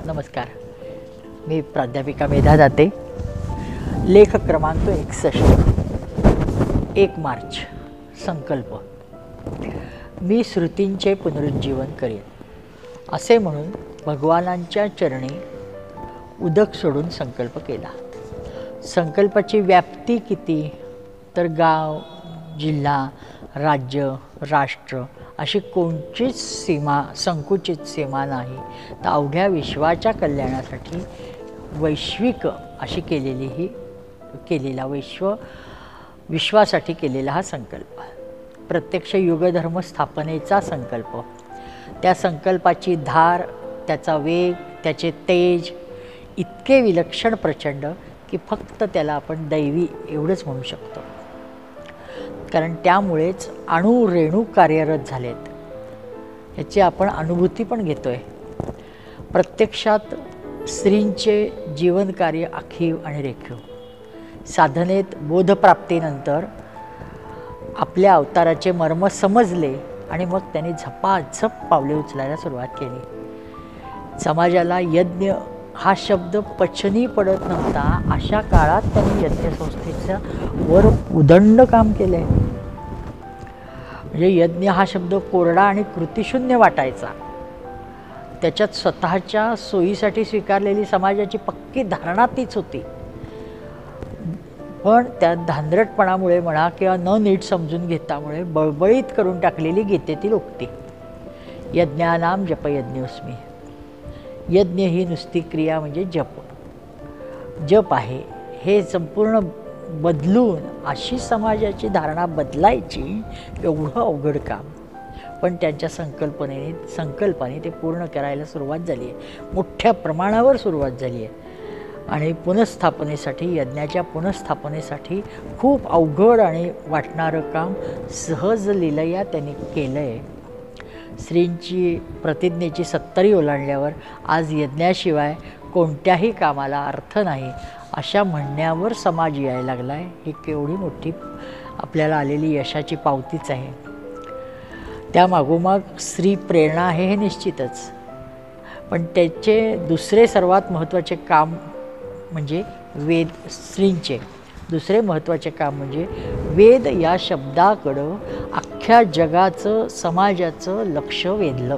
नमस्कार. मी प्राध्यापिका मेधा दाते. लेख क्रमांक 61. 1 मार्च. संकल्प. मी श्रुतींचे पुनरुज्जीवन करेन असे म्हणून भगवानांच्या चरणी उदक सोडून संकल्प केला. संकल्पाची व्याप्ती किती तर गाव, जिल्हा, राज्य, राष्ट्र अशी कोणतीच सीमा, संकुचित सीमा नाही, तर अवघ्या विश्वाच्या कल्याणासाठी वैश्विक अशी विश्वासाठी केलेला हा संकल्प. प्रत्यक्ष युगधर्म स्थापनेचा संकल्प. त्या संकल्पाची धार, त्याचा वेग, त्याचे तेज इतके विलक्षण प्रचंड की फक्त त्याला आपण दैवी एवढंच म्हणू शकतो. कारण त्यामुळेच अणु रेणू कार्यरत झालेत, याची आपण अनुभूती पण घेतो आहे. प्रत्यक्षात स्त्रींचे जीवनकार्य आखीव आणि रेखीव. साधनेत बोधप्राप्तीनंतर आपल्या अवताराचे मर्म समजले आणि मग त्यांनी झपाझप पावले उचलायला सुरुवात केली. समाजाला यज्ञ हा शब्द पचनी पडत नव्हता, अशा काळात त्यांनी यज्ञसंस्थेचं वर उदंड काम केलं आहे. म्हणजे यज्ञ हा शब्द कोरडा आणि कृतिशून्य वाटायचा. त्याच्यात स्वतःच्या सोयीसाठी स्वीकारलेली समाजाची पक्की धारणा तीच होती. पण त्या धांदरटपणामुळे म्हणा किंवा न नीट समजून घेतामुळे बळबळीत करून टाकलेली गीतेतील उक्ती, यज्ञानाम जपयज्ञोस्मी. यज्ञ ही नुसती क्रिया म्हणजे जप आहे. हे संपूर्ण बदलून अशी समाजाची धारणा बदलायची एवढं अवघड काम. पण त्यांच्या संकल्पाने ते पूर्ण करायला सुरुवात झाली आहे. मोठ्या प्रमाणावर सुरुवात झाली आहे. आणि पुनःस्थापनेसाठी, यज्ञाच्या पुनःस्थापनेसाठी खूप अवघड आणि वाटणारं काम सहज लीलया त्यांनी केलं आहे. स्त्रींची प्रतिज्ञेची 70 ओलांडल्यावर आज यज्ञाशिवाय कोणत्याही कामाला अर्थ नाही अशा म्हणण्यावर समाज यायला लागला आहे. ही केवढी मोठी आपल्याला आलेली यशाची पावतीच आहे. त्यामागोमाग स्त्री प्रेरणा आहे हे निश्चितच. पण त्याचे दुसरे सर्वात महत्त्वाचे काम म्हणजे वेद. स्त्रींचे दुसरे महत्त्वाचे काम म्हणजे वेद या शब्दाकडं अख्ख्या जगाचं, समाजाचं लक्ष वेधलं.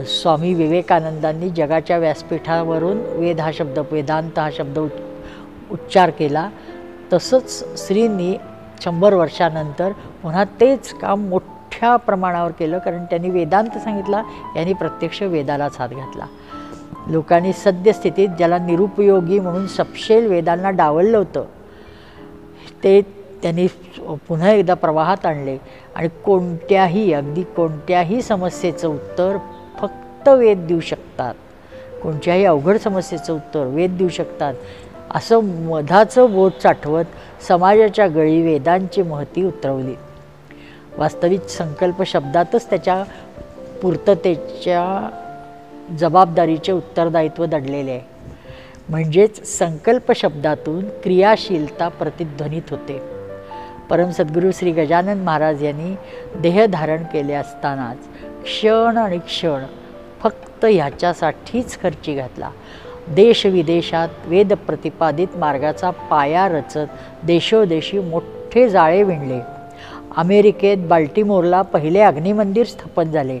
स्वामी विवेकानंदांनी जगाच्या व्यासपीठावरून वेद हा शब्द, वेदांत हा शब्द उच्चार केला. तसंच स्त्रींनी 100 वर्षानंतर पुन्हा तेच काम मोठ्या प्रमाणावर केलं. कारण त्यांनी वेदांत सांगितला, यांनी प्रत्यक्ष वेदालाच हात घातला. लोकांनी सद्यस्थितीत ज्याला निरुपयोगी म्हणून सपशेल वेदांना डावललं होतं, ते त्यांनी पुन्हा एकदा प्रवाहात आणले. आणि अगदी कोणत्याही समस्येचं उत्तर फक्त वेद देऊ शकतात. कोणत्याही अवघड समस्येचं उत्तर वेद देऊ शकतात असं मधाचं बोट चाटवत समाजाच्या गळी वेदांची महती उतरवली. वास्तविक संकल्प शब्दातच त्याच्या पूर्ततेच्या जबाबदारीचे उत्तरदायित्व दडलेले आहे. म्हणजेच संकल्प शब्दातून क्रियाशीलता प्रतिध्वनित होते. परमसद्गुरू श्री गजानन महाराज यांनी देहधारण केले असतानाच क्षण आणि क्षण फक्त ह्याच्यासाठीच खर्ची घातला. देशविदेशात वेद प्रतिपादित मार्गाचा पाया रचत देशोदेशी मोठे जाळे विणले. अमेरिकेत बाल्टिमोरला पहिले अग्निमंदिर स्थापन झाले.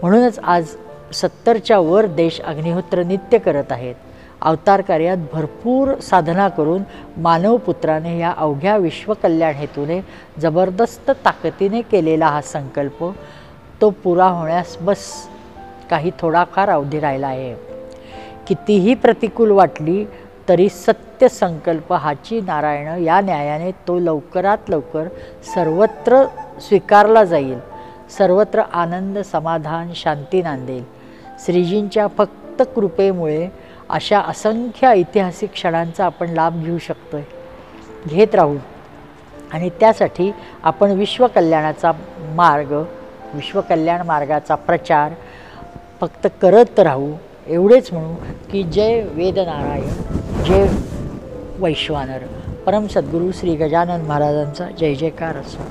म्हणूनच आज 70च्या वर देश अग्निहोत्र नित्य करत आहेत. अवतार कार्यात भरपूर साधना करून मानवपुत्राने या अवघ्या विश्वकल्याण हेतूने जबरदस्त ताकदीने केलेला हा संकल्प, तो पुरा होण्यास बस काही थोडाफार अवधी राहिला आहे. कितीही प्रतिकूल वाटली तरी सत्य संकल्प हाची नारायण या न्यायाने तो लवकरात लवकर सर्वत्र स्वीकारला जाईल. सर्वत्र आनंद, समाधान, शांती नांदेल. श्रीजींच्या फक्त कृपेमुळे अशा असंख्य ऐतिहासिक क्षणांचा आपण लाभ घेऊ शकतो आहे, घेत राहू. आणि त्यासाठी आपण विश्वकल्याण मार्गाचा प्रचार फक्त करत राहू. एवढेच म्हणू की जय वेदनारायण, जय वैश्वानर. परम सद्गुरू श्री गजानन महाराजांचा जय जयकार असो.